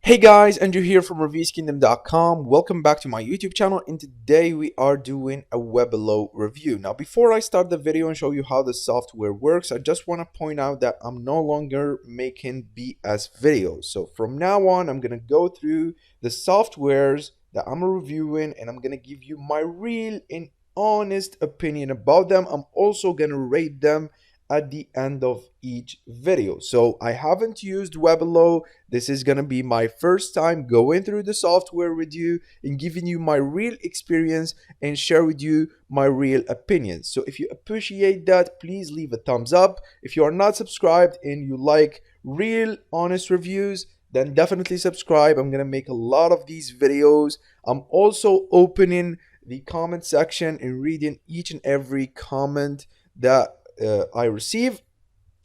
Hey guys, Andrew here from ReviewsKingdom.com. Welcome back to my YouTube channel, and today we are doing a Webilo review. Now, before I start the video and show you how the software works, I just want to point out that I'm no longer making BS videos. So from now on, I'm going to go through the softwares that I'm reviewing, and I'm going to give you my real and honest opinion about them. I'm also going to rate them at the end of each video. So I haven't used Webilo. This is gonna be my first time going through the software with you and giving you my real experience and share with you my real opinions. So if you appreciate that, please leave a thumbs up. If you are not subscribed and you like real honest reviews, then definitely subscribe. I'm gonna make a lot of these videos. I'm also opening the comment section and reading each and every comment that I receive.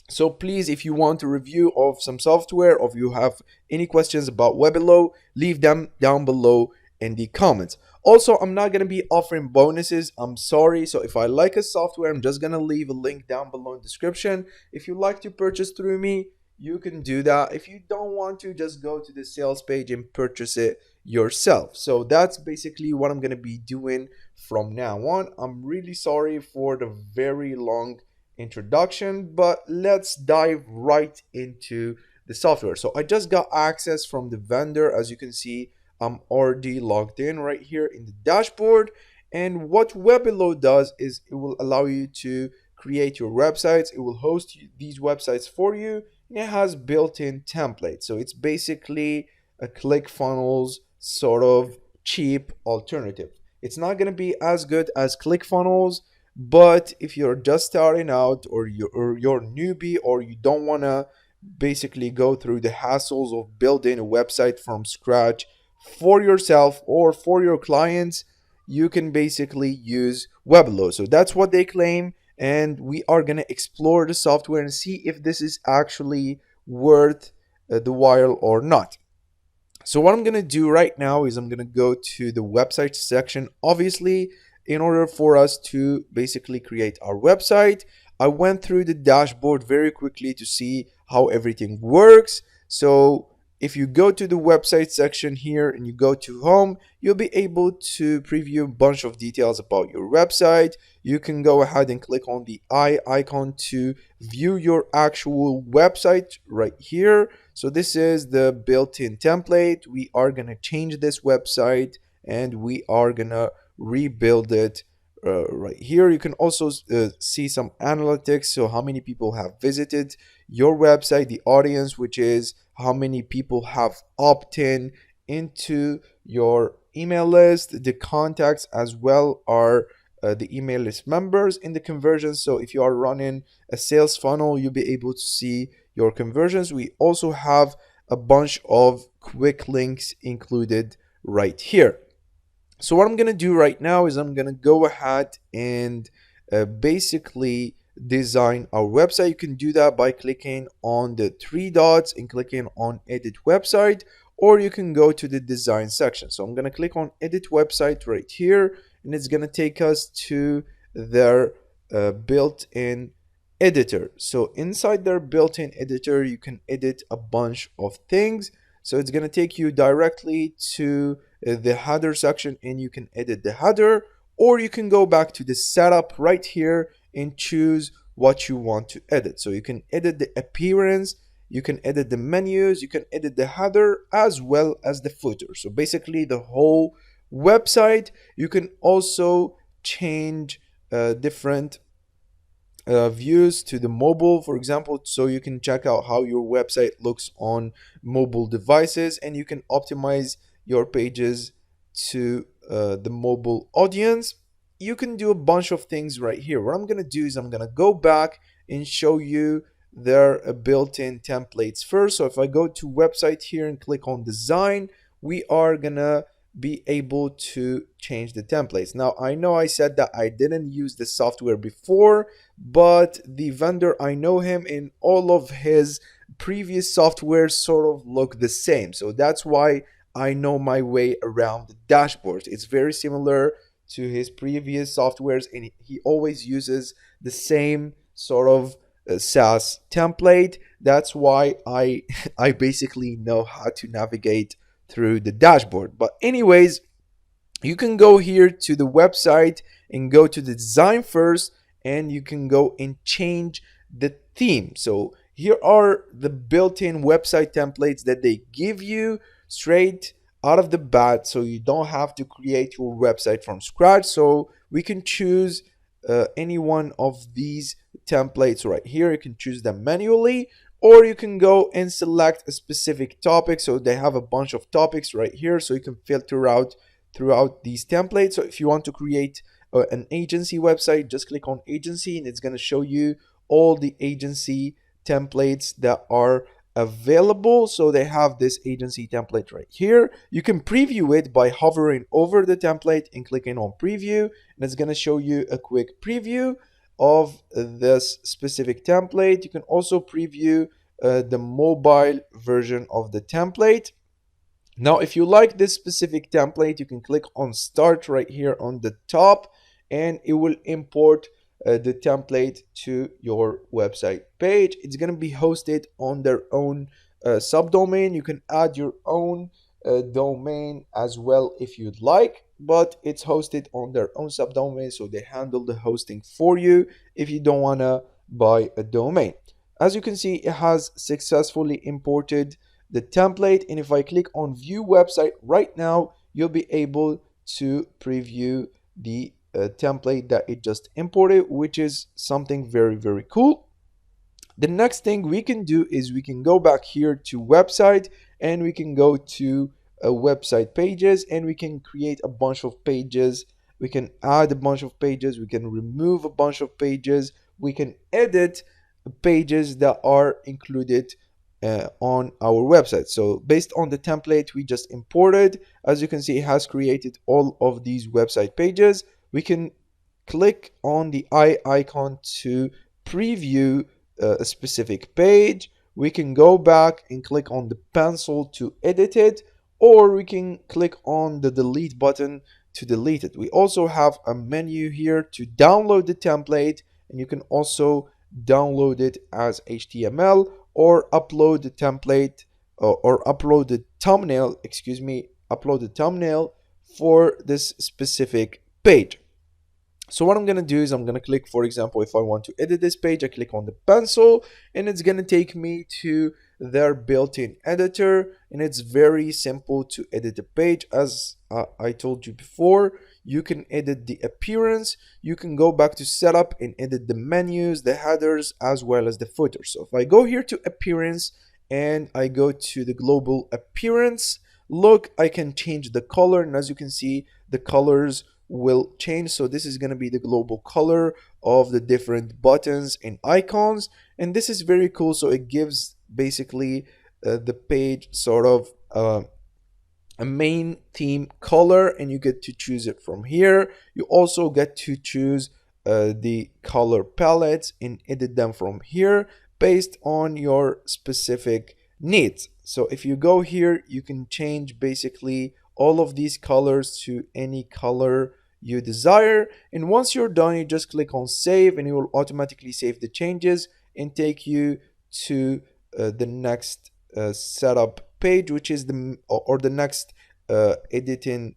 So please, if you want a review of some software, or if you have any questions about Webilo, leave them down below in the comments. Also, I'm not going to be offering bonuses. I'm sorry. So if I like a software, I'm just going to leave a link down below in the description. If you like to purchase through me, you can do that. If you don't want to, just go to the sales page and purchase it yourself. So that's basically what I'm going to be doing from now on. I'm really sorry for the very long introduction, but let's dive right into the software. So I just got access from the vendor. As you can see, I'm already logged in right here in the dashboard. And what Webilo does is it will allow you to create your websites. It will host these websites for you. And it has built-in templates. So it's basically a ClickFunnels sort of cheap alternative. It's not going to be as good as ClickFunnels, but if you're just starting out, or you're newbie, or you don't want to basically go through the hassles of building a website from scratch for yourself or for your clients, you can basically use Weblow. So that's what they claim, and we are going to explore the software and see if this is actually worth the while or not. So what I'm going to do right now is I'm going to go to the website section. Obviously, in order for us to basically create our website, I went through the dashboard very quickly to see how everything works. So if you go to the website section here and you go to home, you'll be able to preview a bunch of details about your website. You can go ahead and click on the eye icon to view your actual website right here. So this is the built-in template. We are going to change this website and we are going to rebuild it right here. You can also see some analytics, so how many people have visited your website, the audience, which is how many people have opt-in into your email list. The contacts as well are the email list members in the conversions. So if you are running a sales funnel, you'll be able to see your conversions. We also have a bunch of quick links included right here. So what I'm going to do right now is I'm going to go ahead and basically design our website. You can do that by clicking on the three dots and clicking on edit website, or you can go to the design section. So I'm going to click on edit website right here, and it's going to take us to their built-in editor. So inside their built-in editor, you can edit a bunch of things. So it's going to take you directly to the header section, and you can edit the header, or you can go back to the setup right here and choose what you want to edit. So you can edit the appearance, you can edit the menus, you can edit the header as well as the footer. So basically the whole website. You can also change different views to the mobile, for example, so you can check out how your website looks on mobile devices, and you can optimize your pages to the mobile audience. You can do a bunch of things right here. What I'm going to do is I'm going to go back and show you their built-in templates first. So if I go to website here and click on design, we are going to be able to change the templates. Now, I know I said that I didn't use the software before, but the vendor, I know him, and all of his previous software sort of look the same. So that's why I know my way around the dashboard. It's very similar to his previous softwares, and he always uses the same sort of SaaS template. That's why I I basically know how to navigate through the dashboard. But anyways, you can go here to the website and go to the design first, and you can go and change the theme. So here are the built-in website templates that they give you straight out of the bat, so you don't have to create your website from scratch. So we can choose any one of these templates right here. You can choose them manually, or you can go and select a specific topic. So they have a bunch of topics right here, so you can filter out throughout these templates. So if you want to create an agency website, just click on agency, and it's going to show you all the agency templates that are available. So they have this agency template right here. You can preview it by hovering over the template and clicking on preview, and it's going to show you a quick preview of this specific template. You can also preview the mobile version of the template. Now, if you like this specific template, you can click on start right here on the top, and it will import the template to your website page. It's going to be hosted on their own subdomain. You can add your own domain as well if you'd like, but it's hosted on their own subdomain, so they handle the hosting for you if you don't want to buy a domain. As you can see, it has successfully imported the template, and if I click on view website right now, you'll be able to preview the template that it just imported, which is something very cool. The next thing we can do is we can go back here to website, and we can go to website pages, and we can create a bunch of pages. We can add a bunch of pages, we can remove a bunch of pages, we can edit pages that are included on our website. So based on the template we just imported, as you can see, it has created all of these website pages. We can click on the eye icon to preview a specific page. We can go back and click on the pencil to edit it, or we can click on the delete button to delete it. We also have a menu here to download the template, and you can also download it as HTML, or upload the template or upload the thumbnail, upload the thumbnail for this specific page. So what I'm going to do is I'm going to click, for example, if I want to edit this page, I click on the pencil, and it's going to take me to their built-in editor, and it's very simple to edit the page. As I told you before, you can edit the appearance, you can go back to setup and edit the menus, the headers, as well as the footer. So if I go here to appearance and I go to the global appearance, look, I can change the color, and as you can see, the colors will change. So this is going to be the global color of the different buttons and icons, and this is very cool. So it gives basically the page sort of a main theme color, and you get to choose it from here. You also get to choose the color palettes and edit them from here based on your specific needs. So if you go here, you can change basically all of these colors to any color you desire, and once you're done, you just click on save, and it will automatically save the changes and take you to the next setup page, which is the next editing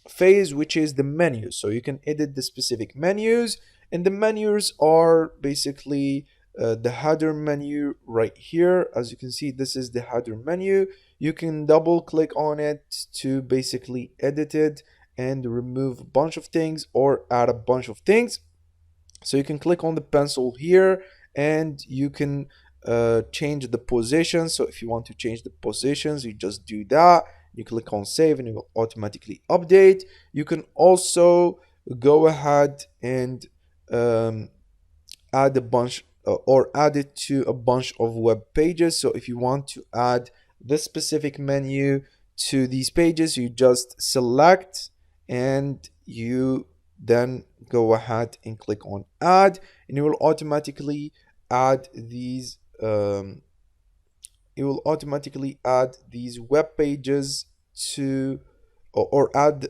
phase, which is the menu. So you can edit the specific menus, and the menus are basically the header menu right here. As you can see, this is the header menu. You can double click on it to basically edit it and remove a bunch of things or add a bunch of things. So you can click on the pencil here, and you can change the position. So if you want to change the positions, you just do that. You click on save, and it will automatically update. You can also go ahead and add a bunch or add it to a bunch of web pages. So if you want to add this specific menu to these pages, you just select, and you then go ahead and click on add, and it will automatically add these web pages to or add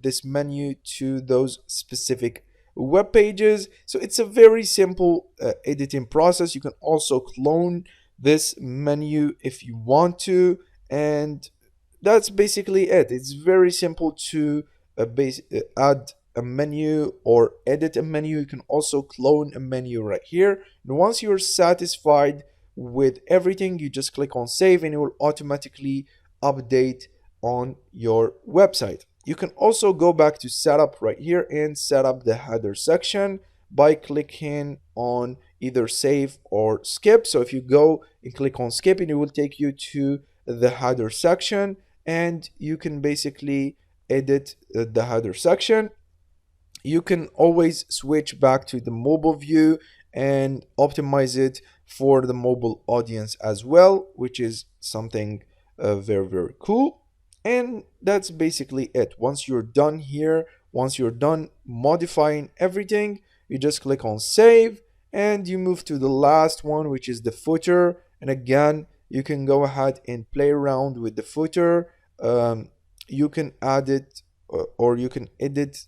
this menu to those specific web pages. So it's a very simple editing process. You can also clone this menu if you want to, and that's basically it. It's very simple to add a menu or edit a menu. You can also clone a menu right here. And once you're satisfied with everything, you just click on save and it will automatically update on your website. You can also go back to setup right here and set up the header section by clicking on either save or skip. So if you go and click on skip, and it will take you to the header section, and you can basically edit the header section. You can always switch back to the mobile view and optimize it for the mobile audience as well, which is something very, very cool. And that's basically it. Once you're done here, once you're done modifying everything, you just click on save and you move to the last one, which is the footer. And again, you can go ahead and play around with the footer. You can add it or you can edit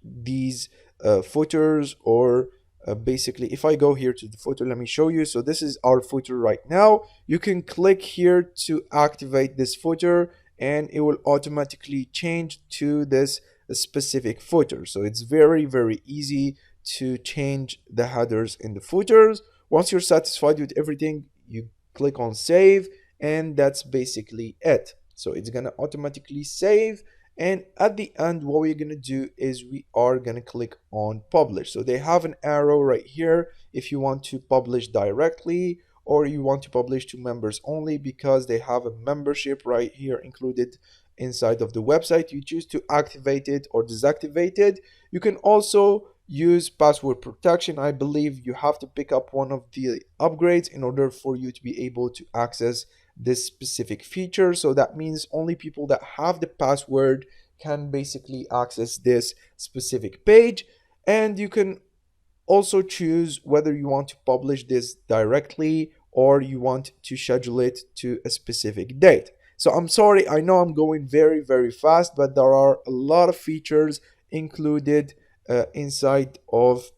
these footers, or basically if I go here to the footer, let me show you. So this is our footer right now. You can click here to activate this footer and it will automatically change to this specific footer. So it's very, very easy to change the headers in the footers. Once you're satisfied with everything, you click on save, and that's basically it. So it's gonna automatically save, and at the end what we're gonna do is we are gonna click on publish. So they have an arrow right here if you want to publish directly or you want to publish to members only, because they have a membership right here included inside of the website. You choose to activate it or deactivate it. You can also use password protection. I believe you have to pick up one of the upgrades in order for you to be able to access this specific feature. So that means only people that have the password can basically access this specific page. And you can also choose whether you want to publish this directly or you want to schedule it to a specific date. So I'm sorry, I know I'm going very, very fast, but there are a lot of features included inside of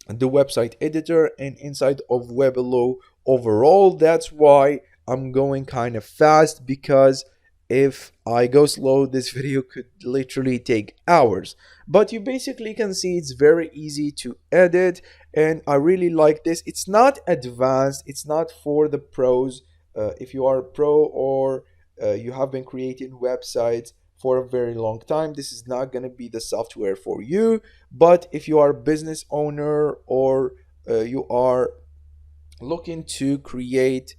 the website editor and inside of Webilo overall. That's why I'm going kind of fast, because if I go slow, this video could literally take hours. But you basically can see it's very easy to edit, and I really like this. It's not advanced, it's not for the pros. If you are a pro or you have been creating websites for a very long time, this is not going to be the software for you. But if you are a business owner or you are looking to create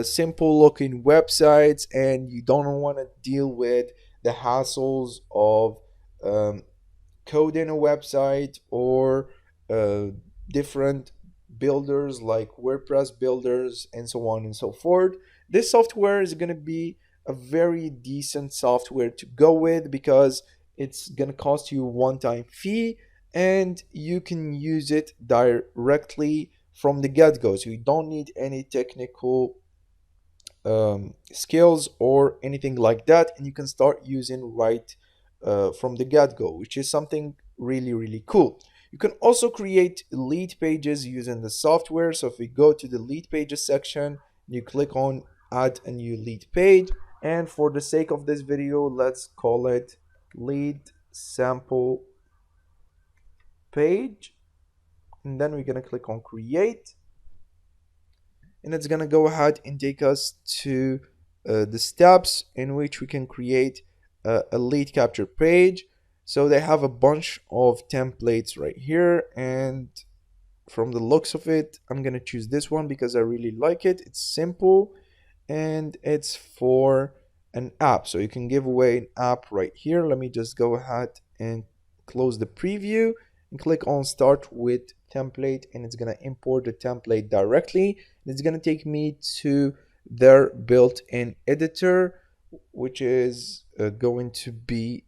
simple looking websites and you don't want to deal with the hassles of um, coding a website or uh, different builders like WordPress builders and so on and so forth, this software is going to be a very decent software to go with, because it's going to cost you a one-time fee and you can use it directly from the get-go. So you don't need any technical skills or anything like that, and you can start using right from the get-go, which is something really, really cool. You can also create lead pages using the software. So if we go to the lead pages section, you click on add a new lead page, and for the sake of this video, let's call it lead sample page, and then we're going to click on create, and it's going to go ahead and take us to the steps in which we can create a lead capture page. So they have a bunch of templates right here, and from the looks of it, I'm going to choose this one because I really like it. It's simple and it's for an app, so you can give away an app right here. Let me just go ahead and close the preview and click on start with template, and it's going to import the template directly. It's going to take me to their built-in editor, which is going to be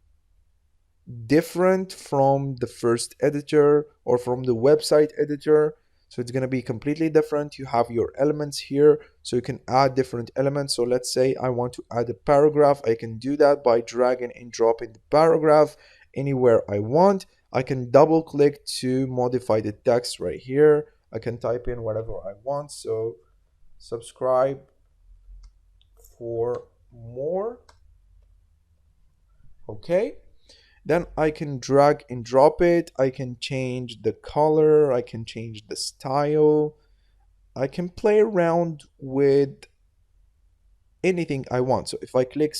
different from the first editor or from the website editor. So it's going to be completely different. You have your elements here, so you can add different elements. So let's say I want to add a paragraph. I can do that by dragging and dropping the paragraph anywhere I want. I can double click to modify the text right here. I can type in whatever I want. So subscribe for more. Okay. Then I can drag and drop it. I can change the color. I can change the style. I can play around with anything I want. So if I click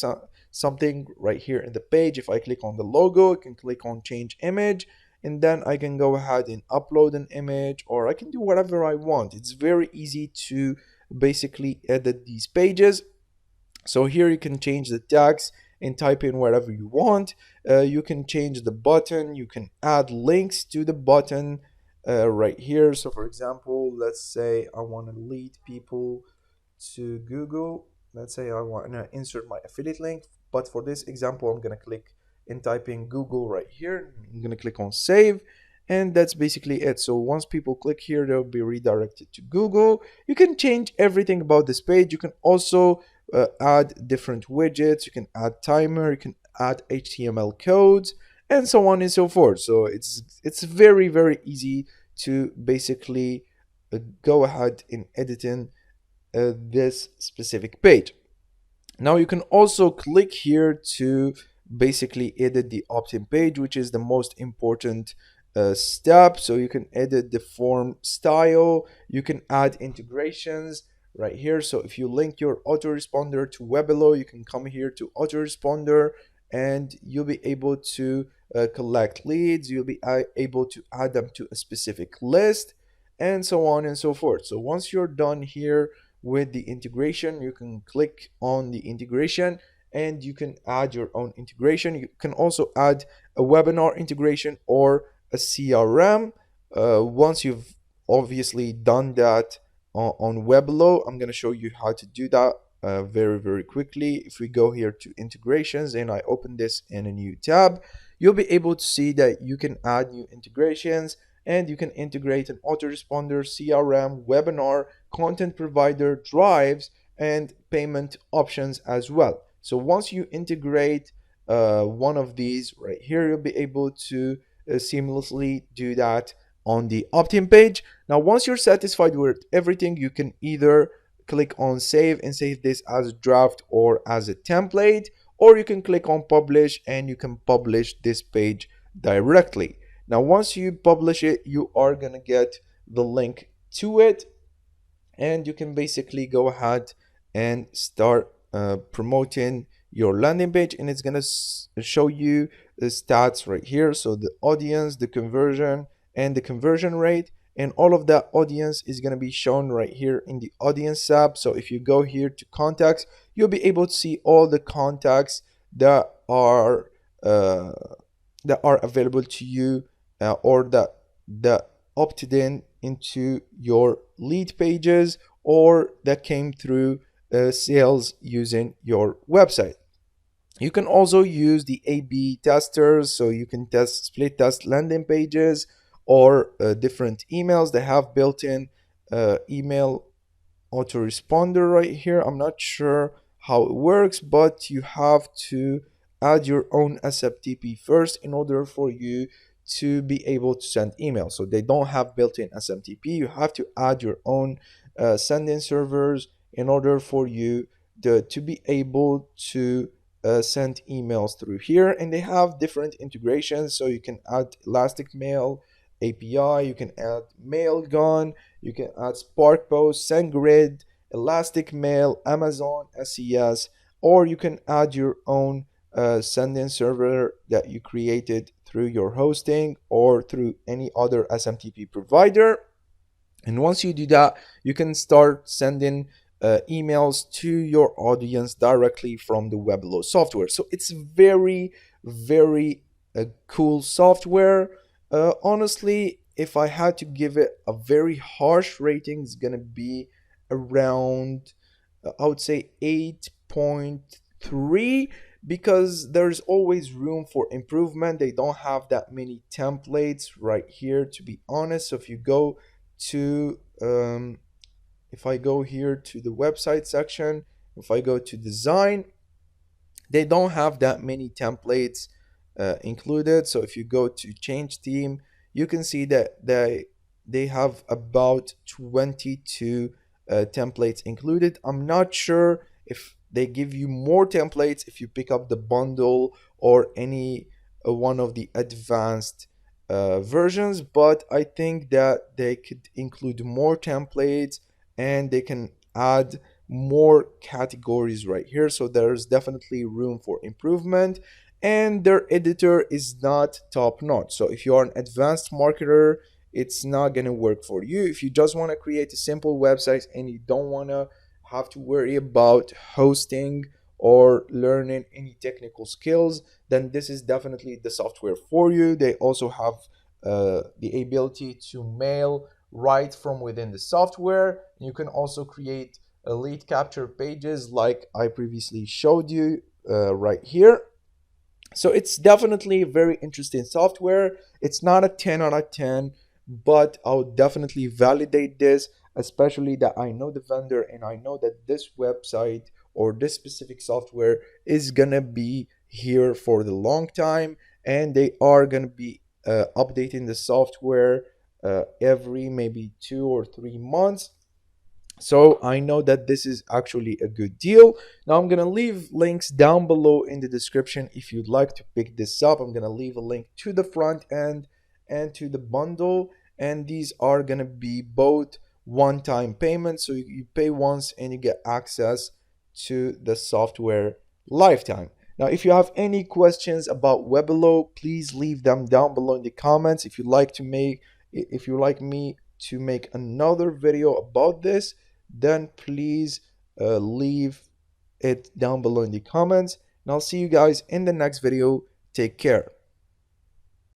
something right here in the page, if I click on the logo, I can click on change image, and then I can go ahead and upload an image, or I can do whatever I want. It's very easy to basically edit these pages. So here you can change the text and type in whatever you want. You can change the button. You can add links to the button right here. So for example, let's say I want to lead people to Google. Let's say I want to insert my affiliate link, but for this example, I'm going to click and type in Google right here. I'm going to click on save, and that's basically it. So once people click here, they'll be redirected to Google. You can change everything about this page. You can also add different widgets. You can add timer. You can add HTML codes, and so on and so forth. So it's very easy to basically go ahead and edit in this specific page. Now you can also click here to basically edit the opt-in page, which is the most important step. So you can edit the form style. You can add integrations right here. So if you link your autoresponder to Webilo, you can come here to autoresponder and you'll be able to collect leads. You'll be able to add them to a specific list and so on and so forth. So once you're done here with the integration, you can click on the integration and you can add your own integration. You can also add a webinar integration or a CRM. Once you've obviously done that on Weblow, I'm going to show you how to do that very quickly. If we go here to integrations and I open this in a new tab, you'll be able to see that you can add new integrations and you can integrate an autoresponder, CRM, webinar, content provider, drives, and payment options as well. So once you integrate one of these right here, you'll be able to seamlessly do that on the opt-in page. Now, once you're satisfied with everything, you can either click on save and save this as a draft or as a template, or you can click on publish and you can publish this page directly. Now, once you publish it, you are going to get the link to it, and you can basically go ahead and start promoting your landing page, and it's going to show you the stats right here. So the audience, the conversion, and the conversion rate, and all of that audience is going to be shown right here in the audience tab. So if you go here to contacts, you'll be able to see all the contacts that are available to you or that opted in into your lead pages or that came through sales using your website. You can also use the A/B testers, so you can split test landing pages or different emails. They have built-in email autoresponder right here. I'm not sure how it works, but you have to add your own SMTP first in order for you to be able to send emails. So they don't have built-in SMTP. You have to add your own sending servers in order for you to be able to send emails through here. And they have different integrations, so you can add Elastic Mail API, you can add Mailgun, you can add SparkPost, SendGrid, Elastic Mail, Amazon SES, or you can add your own send-in server that you created through your hosting or through any other SMTP provider. And once you do that, you can start sending emails to your audience directly from the Weblow software. So it's very cool software. Honestly, if I had to give it a very harsh rating, it's gonna be around, I would say 8.3, because there's always room for improvement. They don't have that many templates right here, to be honest. So if you go to if I go here to the website section, if I go to design, they don't have that many templates included. So if you go to change theme, you can see that they have about 22 templates included. I'm not sure if they give you more templates if you pick up the bundle or any one of the advanced versions, but I think that they could include more templates and they can add more categories right here. So there's definitely room for improvement, and their editor is not top notch. So if you are an advanced marketer, it's not going to work for you. If you just want to create a simple website and you don't want to have to worry about hosting or learning any technical skills, then this is definitely the software for you. They also have the ability to mail right from within the software. You can also create lead capture pages like I previously showed you right here. So it's definitely very interesting software. It's not a 10 out of 10, but I'll definitely validate this, especially that I know the vendor and I know that this website or this specific software is gonna be here for the long time, and they are gonna be updating the software every maybe 2 or 3 months. So I know that this is actually a good deal. Now I'm gonna leave links down below in the description if you'd like to pick this up. I'm gonna leave a link to the front end and to the bundle, and these are gonna be both one-time payments. So you pay once and you get access to the software lifetime. Now, if you have any questions about Webilo, please leave them down below in the comments. If you like me to make another video about this, then please leave it down below in the comments. And I'll see you guys in the next video. Take care.